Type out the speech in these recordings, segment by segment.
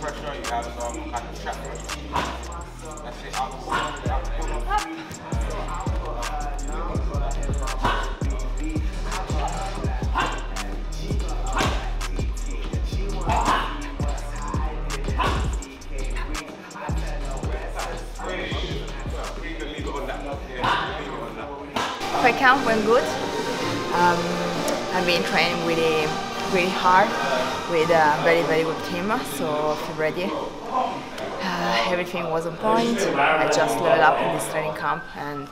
pressure, you have some kind of trap pressure. That's it, up, My camp went good. I've been training really hard with a very good team, so I feel ready. Everything was on point. I just leveled up in this training camp and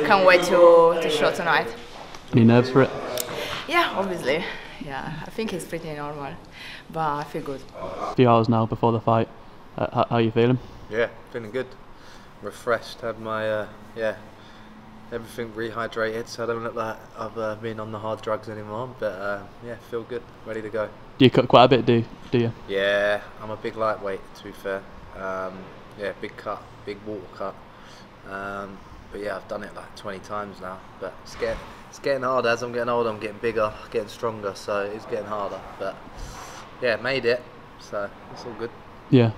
can't wait to show tonight. Any nerves for it? Yeah, obviously. Yeah, I think it's pretty normal, but I feel good. A few hours now before the fight. How are you feeling? Yeah, feeling good. Refreshed. Had my everything rehydrated, so I don't look like I've been on the hard drugs anymore. But yeah, feel good, ready to go. Do you cut quite a bit? Do you? Yeah, I'm a big lightweight. To be fair, yeah, big cut, big water cut. But yeah, I've done it like 20 times now. But it's getting harder as I'm getting older. I'm getting bigger, getting stronger, so it's getting harder. But yeah, made it, so it's all good. Yeah. Do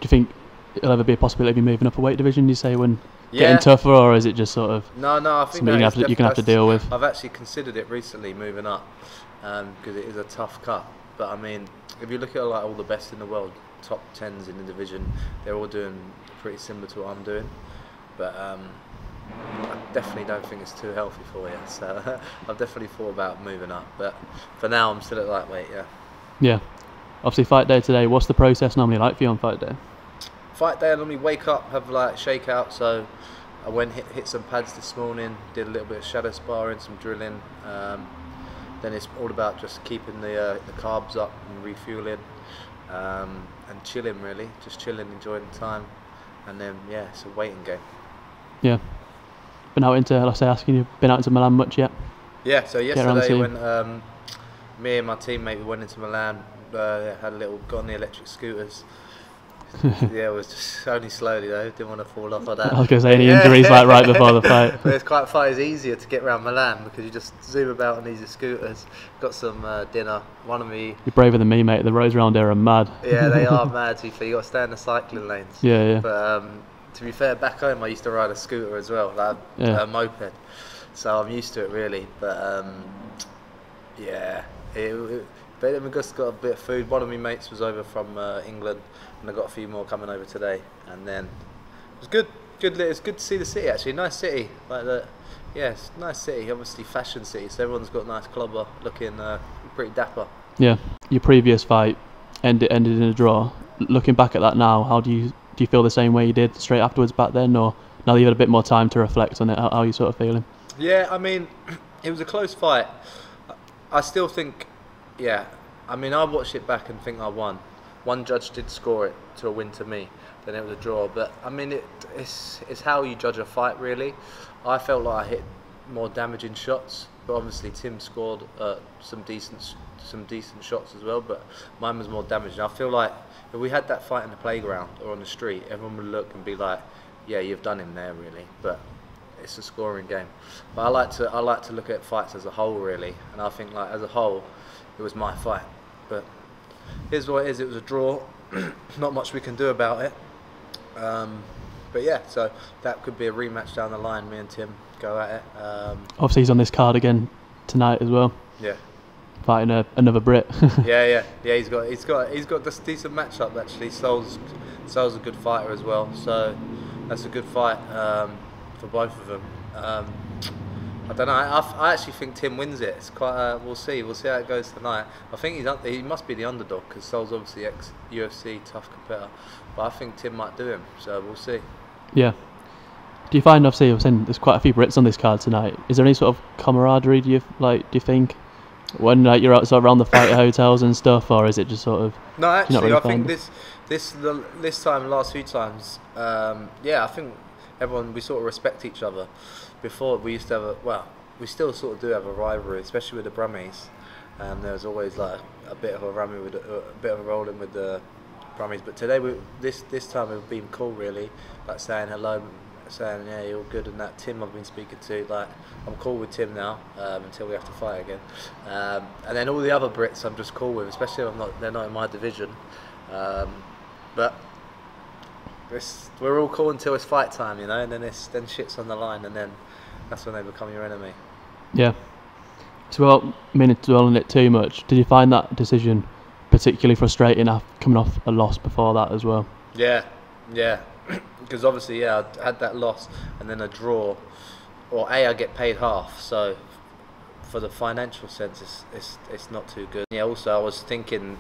you think it'll ever be a possibility of you moving up a weight division? You say when getting tougher, or is it just sort of no? I think something you're gonna have to deal with? I've actually considered it recently, moving up, because it is a tough cut. But I mean, if you look at like all the best in the world, top 10s in the division, they're all doing pretty similar to what I'm doing. But I definitely don't think it's too healthy for you. So I've definitely thought about moving up. But for now, I'm still at lightweight. Yeah. Yeah. Obviously, fight day today. What's the process normally like for you on fight day? Fight day, I normally wake up, have like shakeout. So I went hit some pads this morning, did a little bit of shadow sparring, some drilling. Then it's all about just keeping the carbs up and refueling, and chilling really, just chilling, enjoying the time, and then yeah, it's a waiting game. Yeah. Been out into, let's say, asking you, been out into Milan much yet? Yeah. So yesterday when me and my teammate we went into Milan, had a little, got on the electric scooters. Yeah, it was just only slowly though. Didn't want to fall off of that. I was going to say any injuries like right before the fight. But it's quite far. It's easier to get around Milan because you just zoom about on these scooters. Got some dinner. One of me. You're braver than me, mate. The roads around here are mad. Yeah, they are mad. To be fair, you got to stay in the cycling lanes. Yeah. But to be fair, back home I used to ride a scooter as well, like a moped. So I'm used to it really. But yeah, but we just got a bit of food. One of my mates was over from England, and I got a few more coming over today. And then it was good. It's good to see the city actually. Nice city, like the it's nice city. Obviously fashion city, so everyone's got nice clobber, looking pretty dapper. Yeah. Your previous fight ended in a draw. Looking back at that now, how do you feel the same way you did straight afterwards back then, or now that you've had a bit more time to reflect on it, how are you sort of feeling? Yeah, I mean, it was a close fight. I still think. Yeah, I mean, I watched it back and think I won. One judge did score it to a win to me, then it was a draw. But I mean, it's how you judge a fight really. I felt like I hit more damaging shots, but obviously Tim scored some decent shots as well. But mine was more damaging. I feel like if we had that fight in the playground or on the street, everyone would look and be like, "Yeah, you've done him there, really." But it's a scoring game. But I like to look at fights as a whole really, and I think like as a whole. It was my fight, but here's what it is. It was a draw. Not much we can do about it. But yeah, so that could be a rematch down the line. Me and Tim go at it. Obviously, he's on this card again tonight as well. Yeah. Fighting another Brit. yeah. He's got this decent matchup actually. Sol's a good fighter as well. So that's a good fight for both of them. I don't know. I actually think Tim wins it. It's quite. We'll see how it goes tonight. I think he must be the underdog because Sol's obviously ex-UFC tough competitor. But I think Tim might do him. So we'll see. Yeah. Do you find, obviously, there's quite a few Brits on this card tonight. Is there any sort of camaraderie? Do you think when you're out sort of around the fighter hotels and stuff, or is it just sort of? No, actually, really I think this time, last few times, I think everyone we sort of respect each other. Before we used to have we still sort of do have a rivalry, especially with the Brummies. There's always like a bit of a rolling with the Brummies. But today, this time we've been cool really, like saying hello, saying yeah you're good and that. Tim I've been speaking to, like I'm cool with Tim now until we have to fight again. And then all the other Brits I'm just cool with, especially if they're not in my division. But we're all cool until it's fight time, you know, and then shit's on the line, and then that's when they become your enemy. Yeah. So without meaning to dwell on it too much, did you find that decision particularly frustrating coming off a loss before that as well? Yeah. Because obviously, I had that loss and then a draw, or I get paid half, so for the financial sense, it's not too good. Yeah. Also, I was thinking,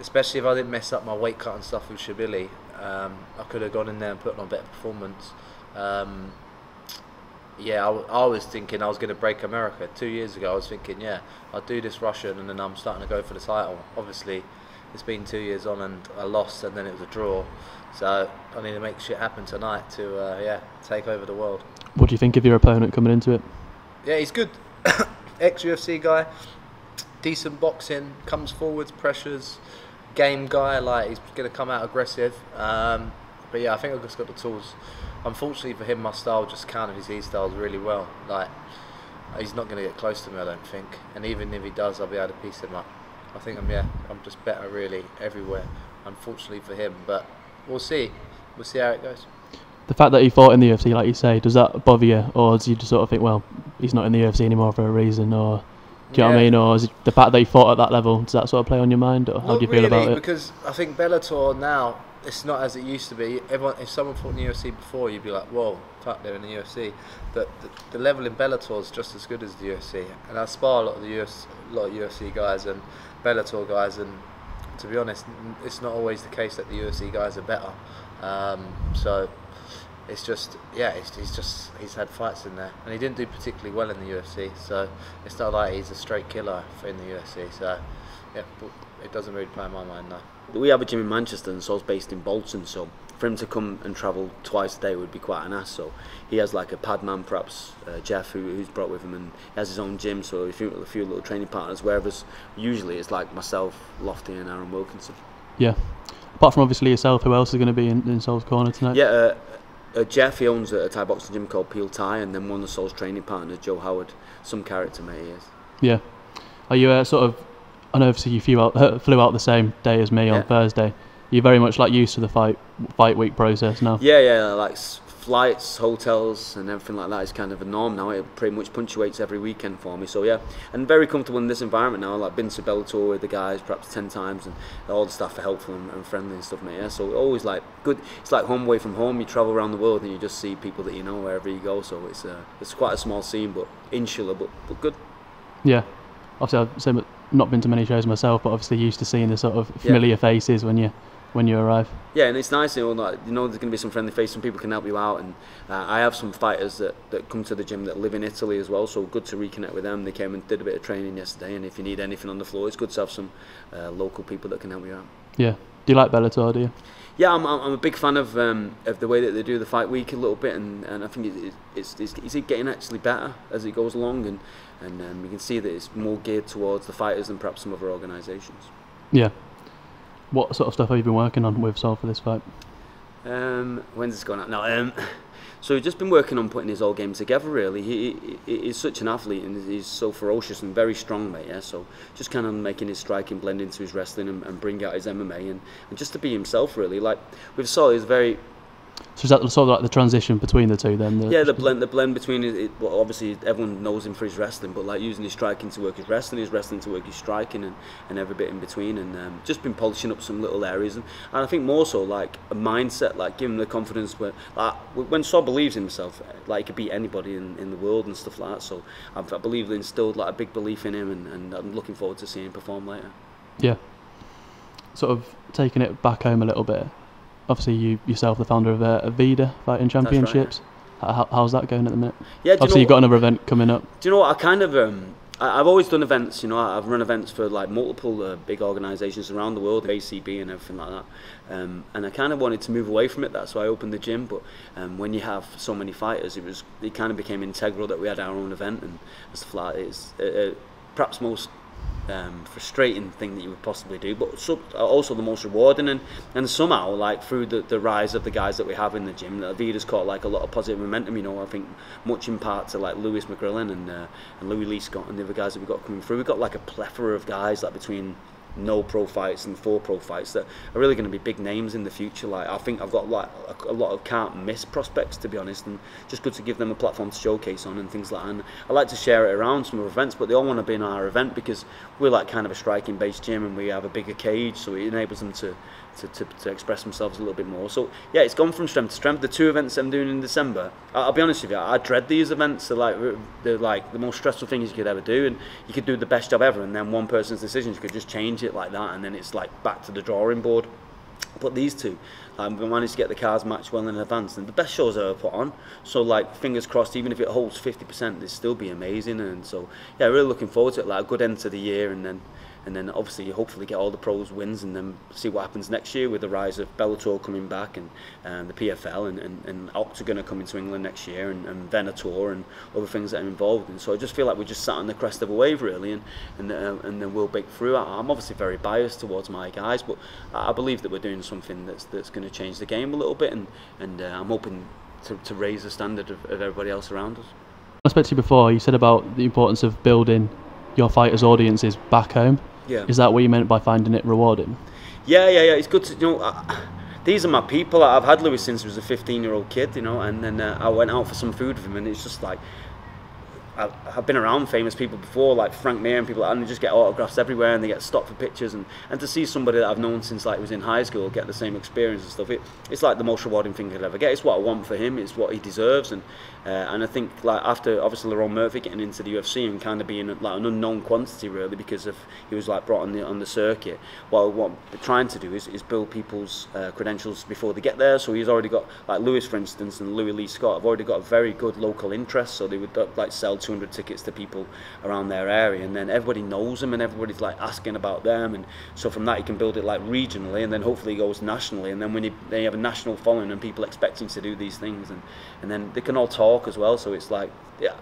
especially if I didn't mess up my weight cut and stuff with Shabili, I could have gone in there and put on a better performance. I was thinking I was going to break America 2 years ago. I was thinking, I'll do this Russian and then I'm starting to go for the title. Obviously, it's been 2 years on and I lost and then it was a draw. So I need to make shit happen tonight to take over the world. What do you think of your opponent coming into it? Yeah, he's good. Ex-UFC guy, decent boxing, comes forwards, pressures, game guy, like he's going to come out aggressive. But yeah, I think I've just got the tools. Unfortunately for him, my style just counters his styles really well. Like, he's not going to get close to me, I don't think. And even if he does, I'll be able to piece him up. I think I'm just better really everywhere, unfortunately for him. But we'll see. We'll see how it goes. The fact that he fought in the UFC, like you say, does that bother you? Or do you just sort of think, well, he's not in the UFC anymore for a reason? Or do you know what I mean? Or is it the fact that he fought at that level, does that sort of play on your mind? Or how do you feel about it? Because I think Bellator now, it's not as it used to be. If someone fought in the UFC before, you'd be like, whoa, fuck, they're in the UFC. But the level in Bellator is just as good as the UFC. And I spar a lot of UFC guys and Bellator guys, and to be honest, it's not always the case that the UFC guys are better. So it's just, he's had fights in there, and he didn't do particularly well in the UFC. So it's not like he's a straight killer in the UFC. So yeah, it doesn't really play in my mind now. We have a gym in Manchester, and Sol's based in Bolton, so for him to come and travel twice a day would be quite an ass. So he has like a pad man, perhaps Jeff, who's brought with him, and he has his own gym. So a few little training partners. Whereas usually it's like myself, Lofty, and Aaron Wilkinson. Yeah. Apart from obviously yourself, who else is going to be in Sol's corner tonight? Yeah, Jeff, he owns a Thai boxing gym called Peel Thai, and then one of Sol's training partners, Joe Howard, some character mate he is. Yeah. Are you sort of? I know obviously you flew out the same day as me on Thursday. You're very much like used to the fight week process now. Yeah, like flights, hotels, and everything like that is kind of a norm now. It pretty much punctuates every weekend for me. So yeah, and very comfortable in this environment now. Like been to Bellator with the guys perhaps 10 times, and all the staff are helpful and friendly and stuff, mate. Yeah, so always like good. It's like home away from home. You travel around the world and you just see people that you know wherever you go. So it's quite a small scene, but insular, but good. Yeah, obviously I've not been to many shows myself, but obviously used to seeing the sort of familiar faces when you arrive. Yeah, and it's nice, there's going to be some friendly faces, some people can help you out, and I have some fighters that come to the gym that live in Italy as well, so good to reconnect with them. They came and did a bit of training yesterday, and if you need anything on the floor, it's good to have some local people that can help you out. Yeah. Do you like Bellator, do you? Yeah, I'm a big fan of the way that they do the fight week a little bit, and I think it's getting actually better as it goes along, and you can see that it's more geared towards the fighters than perhaps some other organisations. Yeah. What sort of stuff have you been working on with Sol for this fight? When's this going out? No, so we've just been working on putting his whole game together, really. He's such an athlete, and he's so ferocious and very strong, mate, yeah? So just kind of making his striking blend into his wrestling and bring out his MMA and just to be himself, really. Like, with Sol, he's very... So is that sort of like the transition between the two then? The blend between it. Well, obviously everyone knows him for his wrestling, but like using his striking to work his wrestling to work his striking, and every bit in between, and just been polishing up some little areas, and I think more so like a mindset, like giving him the confidence where like when Sol believes in himself, like he could beat anybody in the world and stuff like that. So I believe they instilled like a big belief in him, and I'm looking forward to seeing him perform later. Yeah. Sort of taking it back home a little bit. Obviously, you yourself, the founder of Vida Fighting Championships. Right, yeah. How's that going at the minute? Yeah, obviously you've got another event coming up. Do you know what? I kind of I've always done events. You know, I've run events for like multiple big organisations around the world, ACB and everything like that. And I kind of wanted to move away from it. That's why I opened the gym. But when you have so many fighters, it kind of became integral that we had our own event, and stuff like that. It's perhaps most frustrating thing that you would possibly do, but also the most rewarding, and somehow like through the rise of the guys that we have in the gym, Vida's caught like a lot of positive momentum, you know. I think much in part to like Lewis McGrillen and Louis Lee Scott and the other guys that we've got coming through. We've got like a plethora of guys like between no pro fights and 4 pro fights that are really going to be big names in the future. Like, I think I've got like a lot of can't miss prospects, to be honest, and just good to give them a platform to showcase on and things like that. And I like to share it around some of our events, but they all want to be in our event because we're like kind of a striking based gym and we have a bigger cage, so it enables them to express themselves a little bit more. So yeah, it's gone from strength to strength. The 2 events I'm doing in December, I'll be honest with you, I dread these events. They're like the most stressful things you could ever do, and you could do the best job ever, and then one person's decisions could just change it like that, and then it's like back to the drawing board. But these 2, we managed to get the cards matched well in advance, and the best shows I've ever put on. So like, fingers crossed, even if it holds 50%, it'll still be amazing. And so yeah, really looking forward to it. Like a good end to the year, and then obviously hopefully get all the pros wins, and then see what happens next year with the rise of Bellator coming back, and the PFL, and Octagon are coming to England next year, and Venator and other things that are involved. And so I just feel like we just sat on the crest of a wave really, and then we'll break through. I'm obviously very biased towards my guys, but I believe that we're doing something that's going to change the game a little bit, and I'm hoping to raise the standard of everybody else around us. I spoke to you before, you said about the importance of building your fighters' audiences back home. Yeah. Is that what you meant by finding it rewarding? Yeah. It's good to, these are my people. I've had Lewis since he was a 15-year-old kid, and then I went out for some food with him, and it's just like, I've been around famous people before, like Frank Mir and people like that, and they just get autographs everywhere, and they get stopped for pictures, and to see somebody that I've known since like he was in high school get the same experience and stuff, it's like the most rewarding thing I could ever get. It's what I want for him, it's what he deserves, and I think like after obviously Lerone Murphy getting into the UFC and kind of being like an unknown quantity really because of he was like brought on the circuit, what we're trying to do is build people's credentials before they get there. So he's already got, like Lewis for instance and Louis Lee Scott have already got a very good local interest, so they would like sell 200 tickets to people around their area, and then everybody knows them and everybody's like asking about them, and so from that you can build it like regionally, and then hopefully it goes nationally, and then when they have a national following and people expecting to do these things, and then they can all talk as well. So it's like, yeah,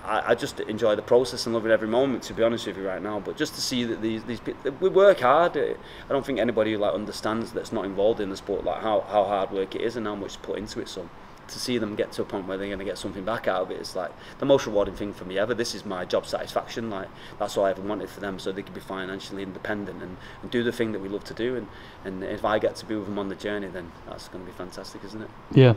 I just enjoy the process and love it every moment, to be honest with you right now. But just to see that these people, we work hard. I don't think anybody like understands that's not involved in the sport like how hard work it is and how much to put into it. So to see them get to a point where they're going to get something back out of it is like the most rewarding thing for me ever. This is my job satisfaction. Like that's all I ever wanted for them, so they could be financially independent and do the thing that we love to do. And if I get to be with them on the journey, then that's going to be fantastic, isn't it? Yeah.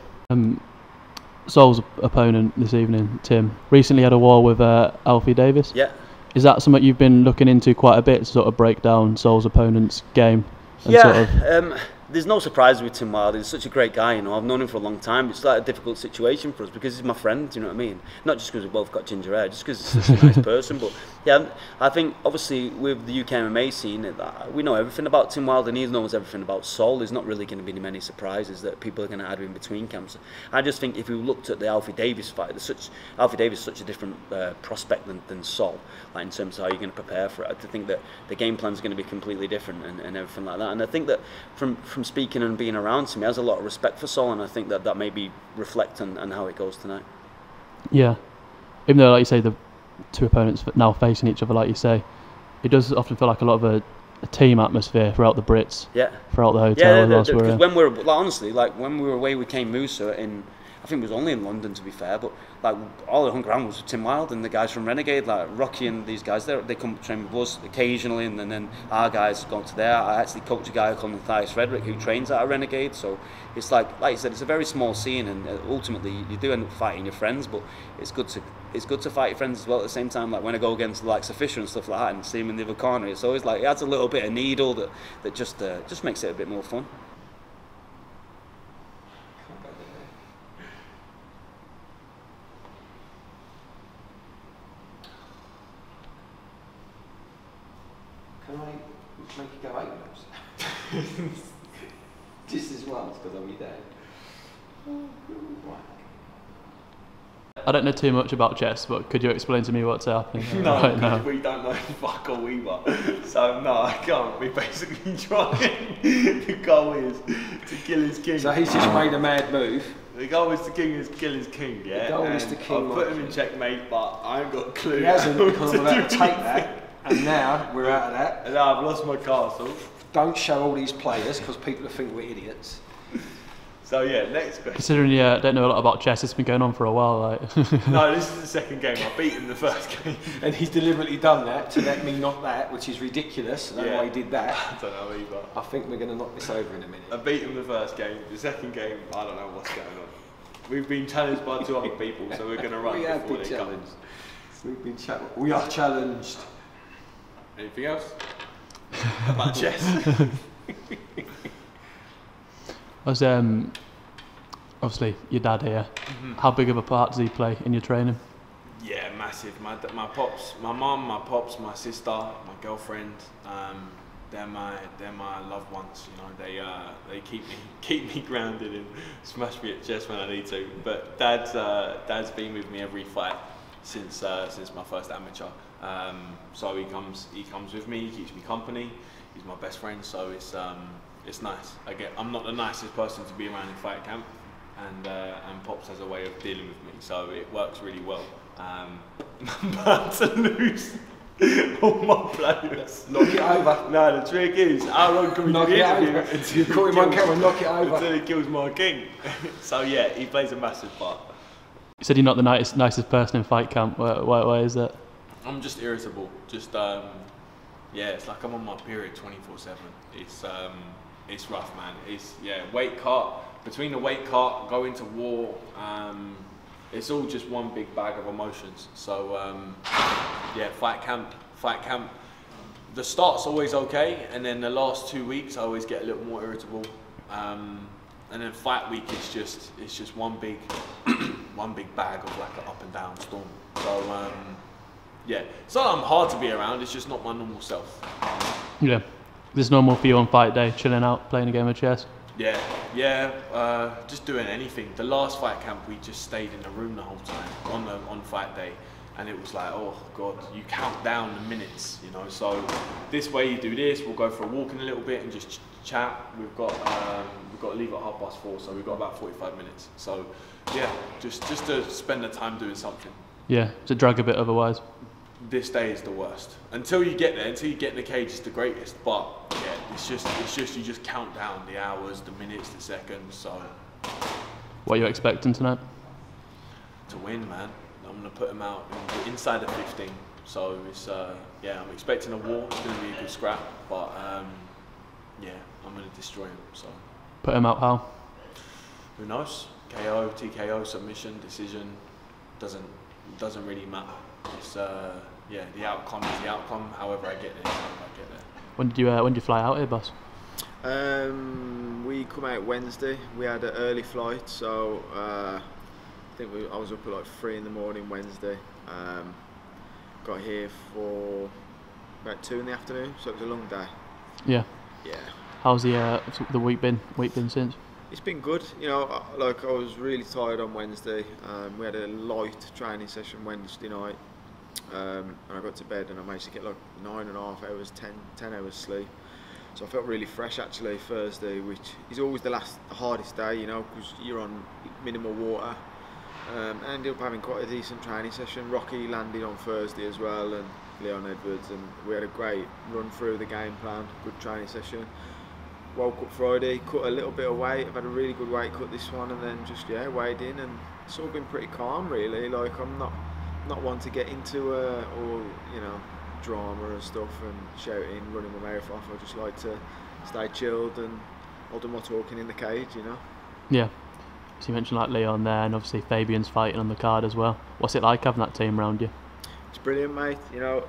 Saul's opponent this evening, Tim, recently had a war with Alfie Davies. Yeah. Is that something you've been looking into quite a bit, to sort of break down Saul's opponent's game? And yeah. Sort of There's no surprise with Tim Wilde. He's such a great guy, I've known him for a long time. It's like a difficult situation for us because he's my friend, you know what I mean? Not just because we've both got ginger hair, just because he's such a nice person. But yeah, I think obviously with the UK MMA scene, we know everything about Tim Wilde and he knows everything about Saul. There's not really going to be many surprises that people are going to add in between camps. I just think if we looked at the Alfie Davies fight, Alfie Davies is such a different prospect than Saul, like in terms of how you're going to prepare for it. I think that the game plan is going to be completely different and everything like that. And I think that from speaking and being around him, he has a lot of respect for Saul, and I think that maybe reflect on how it goes tonight. Yeah, even though like you say the two opponents now facing each other, like you say, it does often feel like a lot of a team atmosphere throughout the Brits. Yeah. Throughout the hotel. Yeah, because when we were honestly, like when we were away with Kane Musa in, I think it was only in London to be fair, but like all the hung around was Tim Wilde and the guys from Renegade, like Rocky and these guys. They come train with us occasionally, and then our guys go to there. I actually coach a guy called Matthias Frederick who trains at a Renegade, so it's like you said, it's a very small scene, and ultimately you do end up fighting your friends, but it's good to fight your friends as well at the same time. Like when I go against the likes of Fisher and stuff like that and see him in the other corner, it's always like it adds a little bit of needle that just makes it a bit more fun. Can I make you go 8 minutes? Just as well, because I'll be there. Right. I don't know too much about chess, but could you explain to me what's happening? No, right now? we don't know fuck all either. So no, I can't. We're basically trying. The goal is to kill his king. So he's just made a mad move. The goal is to kill his king, yeah? The goal is to kill I'll put him in checkmate, but I ain't got a clue. He hasn't, because I'm about to take that. And now we're out of that. And now I've lost my castle. Don't show all these players because people think we're idiots. So yeah, next question. Considering you don't know a lot about chess, it's been going on for a while, like. No, this is the second game. I beat him the first game. And he's deliberately done that to let me knock that, which is ridiculous. I don't know why he did that. I don't know either. I think we're going to knock this over in a minute. I beat him the first game. The second game, I don't know what's going on. We've been challenged by 2 other people, so we're going to run We have before been they come. challenged. We are challenged. Anything else about chess? Was obviously your dad here. How big of a part does he play in your training? Yeah, massive. My pops, my mum, my pops, my sister, my girlfriend. They're my loved ones. You know, they keep me grounded and smash me at chess when I need to. But dad's been with me every fight since my first amateur. So he comes with me. He keeps me company. He's my best friend. So it's nice. I'm not the nicest person to be around in fight camp, and Pops has a way of dealing with me, so it works really well. I'm about to lose all my players. Knock it over. No, the trick is, how long can we Knock do the it interview over. until You caught him on camera, knock it over. until he kills my king? So yeah, he plays a massive part. You said you're not the nicest person in fight camp. Why is that? I'm just irritable. Just yeah, it's like I'm on my period 24/7. It's rough, man. Weight cut, between the weight cut, going to war, it's all just one big bag of emotions. So yeah, fight camp. The start's always okay, and then the last 2 weeks I always get a little more irritable. And then fight week it's just one big bag of like an up and down storm. So yeah, it's not I'm hard to be around, it's just not my normal self. Yeah. Is this normal for you on fight day, chilling out, playing a game of chess? Yeah, just doing anything. The last fight camp we just stayed in the room the whole time on fight day, and it was like, oh god, you count down the minutes, you know. So this way you do this, we'll go for a walk in a little bit and just chat. We've got to leave at 4:30, so we've got about 45 minutes. So yeah, just to spend the time doing something. Yeah, to drag a bit otherwise. This day is the worst. Until you get there, until you get in the cage, it's the greatest. But yeah, it's just you just count down the hours, the minutes, the seconds. So What are you expecting tonight? to win, man, I'm gonna put him out inside the 15. So it's yeah, I'm expecting a war. It's gonna be a good scrap, but yeah, I'm gonna destroy him. So Put him out how? who knows? KO, TKO, submission, decision, doesn't really matter. It's yeah, the outcome is the outcome. However I get there, When did you fly out here, boss? We come out Wednesday. We had an early flight, so I think I was up at like 3 in the morning Wednesday. Got here for about 2 in the afternoon, so it was a long day. Yeah. Yeah. How's the week been? Since? It's been good, you know. Like I was really tired on Wednesday. We had a light training session Wednesday night, and I got to bed and I managed to get like 9.5 hours, 10 hours sleep. So I felt really fresh actually Thursday, which is always the hardest day, you know, because you're on minimal water. I ended up having quite a decent training session. Rocky landed on Thursday as well, and Leon Edwards, and we had a great run through the game plan, good training session. Woke up Friday, cut a little bit of weight. I've had a really good weight cut this one, and then just weighed in, and it's all been pretty calm really. Like I'm not one to get into all you know drama and stuff and shouting, running my mouth off. I just like to stay chilled and I'll do my talking in the cage, you know. Yeah. So you mentioned like Leon there, and obviously Fabian's fighting on the card as well. What's it like having that team around you? It's brilliant, mate. You know,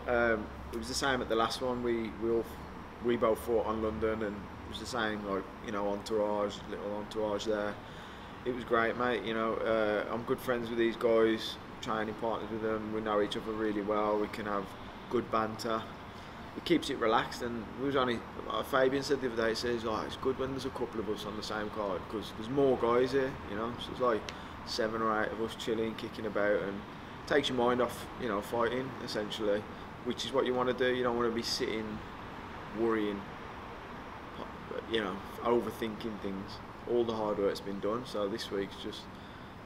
it was the same at the last one. We both fought on London, and it was the same, like, you know, little entourage there. It was great, mate. You know, I'm good friends with these guys, training partners with them. We know each other really well. We can have good banter. It keeps it relaxed, and we was only Fabian said the other day, he says like it's good when there's a couple of us on the same card because there's more guys here, you know. So it's like 7 or 8 of us chilling, kicking about, and it takes your mind off, you know, fighting essentially, which is what you want to do. You don't want to be sitting worrying, you know, overthinking things. All the hard work's been done, so this week's just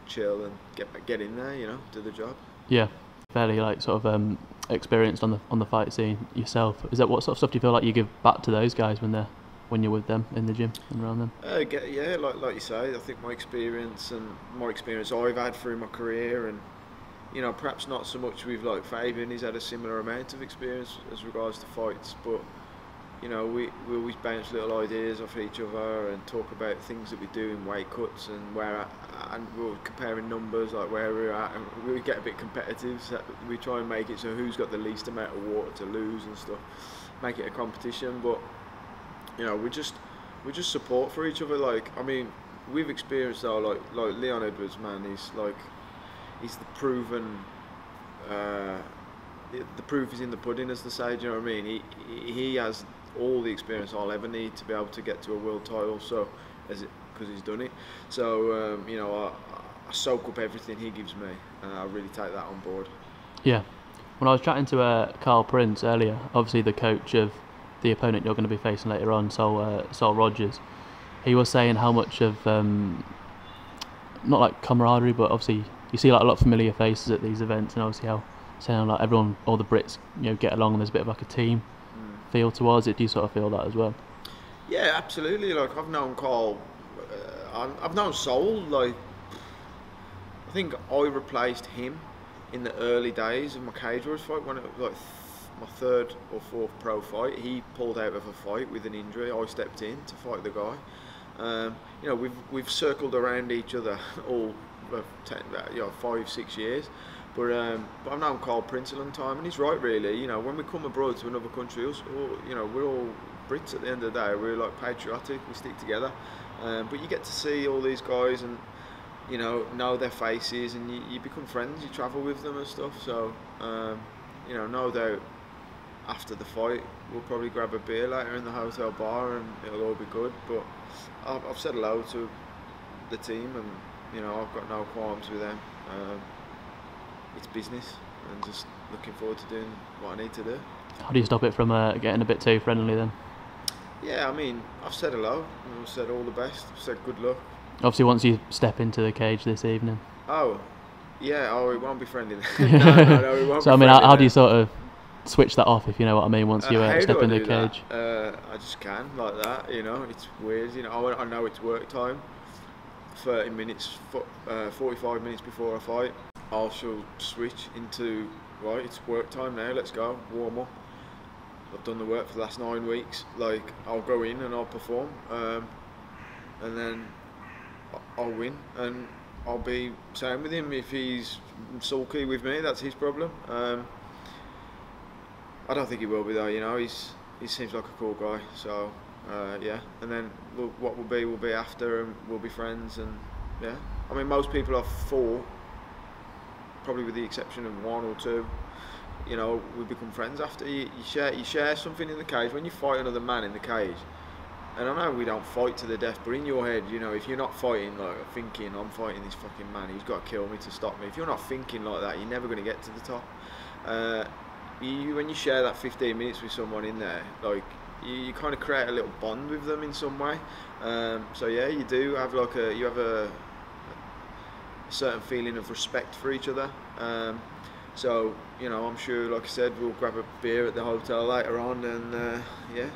chill and get in there, you know, do the job. Yeah, fairly like sort of experienced on the fight scene yourself. Is that what sort of stuff do you feel like you give back to those guys when they're when you're with them in the gym and around them? Yeah, like you say, I think my experience I've had through my career, and you know, perhaps not so much with like Fabian. He's had a similar amount of experience as regards to fights, but you know, we always bounce little ideas off each other and talk about things that we do in weight cuts and and we're comparing numbers, like where we're at, and we get a bit competitive. So we try and make it so who's got the least amount of water to lose and stuff, make it a competition. But you know, we just support for each other. Like, I mean, we've experienced though, like Leon Edwards, man, he's the proven. The proof is in the pudding, as they say. Do you know what I mean? He has all the experience I'll ever need to be able to get to a world title. So, because he's done it. So you know, I soak up everything he gives me, and I really take that on board. Yeah. When I was chatting to Carl Prince earlier, obviously the coach of the opponent you're going to be facing later on, Sol Rogers, he was saying how much of not like camaraderie, but obviously you see like a lot of familiar faces at these events, and obviously how saying like everyone, all the Brits, you know, get along, and there's a bit of like a team feel towards it. Do you sort of feel that as well? Yeah, absolutely. Like, I've known Carl, I've known Sol. Like, I think I replaced him in the early days of my Cage Warriors fight, when it was like my third or fourth pro fight. He pulled out of a fight with an injury. I stepped in to fight the guy. You know, we've circled around each other all 5-6 years. But I've known Carl Prince a long time, and he's right, really. You know, when we come abroad to another country, you know, we're all Brits at the end of the day. We're like patriotic, we stick together. But you get to see all these guys and, you know their faces, and you become friends, you travel with them and stuff. So, you know, no doubt after the fight, we'll probably grab a beer later in the hotel bar, and it'll all be good. But I've said hello to the team, and, you know, I've got no qualms with them. It's business, and just looking forward to doing what I need to do. How do you stop it from getting a bit too friendly then? Yeah, I mean, I've said hello, I've said all the best, I've said good luck. Obviously, once you step into the cage this evening. Oh, yeah, it won't be friendly then. no, it won't. So, I mean, how do you sort of switch that off, if you know what I mean, once you step in the cage? I just can, like that, you know, it's weird, you know, I know it's work time, 30 minutes, 45 minutes before I fight. I shall switch into, right, it's work time now, let's go, warm up. I've done the work for the last 9 weeks. Like, I'll go in and I'll perform, and then I'll win, and I'll be same with him. If he's sulky with me, that's his problem. I don't think he will be though, you know, he seems like a cool guy, so yeah, and then what will be after, and we'll be friends, and yeah. I mean, most people I've fought, probably with the exception of 1 or 2, you know, we become friends after. You share something in the cage. When you fight another man in the cage, and I know we don't fight to the death, but in your head, you know, if you're not fighting like thinking I'm fighting this fucking man, he's got to kill me to stop me, if you're not thinking like that, you're never going to get to the top. When you share that 15 minutes with someone in there, like, you kind of create a little bond with them in some way. So yeah, you do have like a certain feeling of respect for each other. So, you know, I'm sure, like I said, we'll grab a beer at the hotel later on, and yeah,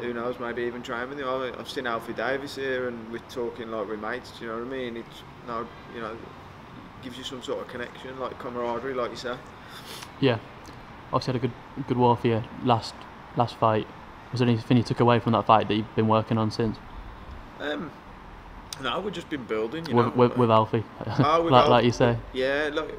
who knows, maybe even train with him. I've seen Alfie Davies here, and we're talking like we're mates, do you know what I mean? It's, no, you know, gives you some sort of connection, like camaraderie, like you say. Yeah, obviously had a good war for you last fight. Was there anything you took away from that fight that you've been working on since? No, we've just been building, you know. With Alfie, like you say. Yeah, like,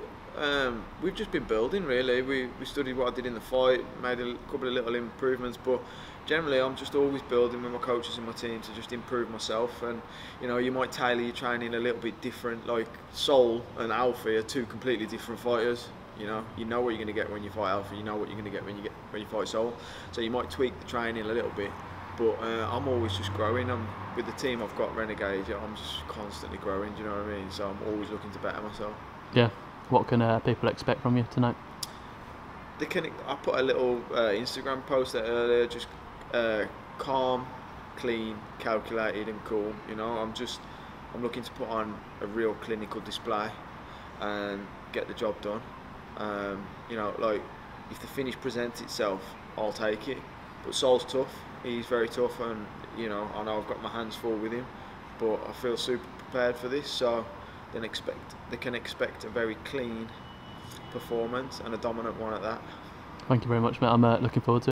we've just been building, really. We studied what I did in the fight, made a couple of little improvements, but generally I'm just always building with my coaches and my team to just improve myself. And, you know, you might tailor your training a little bit different. Like, Sol and Alfie are 2 completely different fighters. You know what you're going to get when you fight Alfie, you know what you're going to get when you fight Sol. So you might tweak the training a little bit, but I'm always just growing. With the team I've got, Renegade, I'm just constantly growing, do you know what I mean? So I'm always looking to better myself. Yeah. What can people expect from you tonight? I put a little Instagram post there earlier, just calm, clean, calculated and cool. You know, I'm looking to put on a real clinical display and get the job done. You know, like, if the finish presents itself, I'll take it. But Sol's tough, He's very tough, and you know, I know I've got my hands full with him, but I feel super prepared for this. So they can expect a very clean performance and a dominant one at that. Thank you very much, mate. I'm looking forward to it.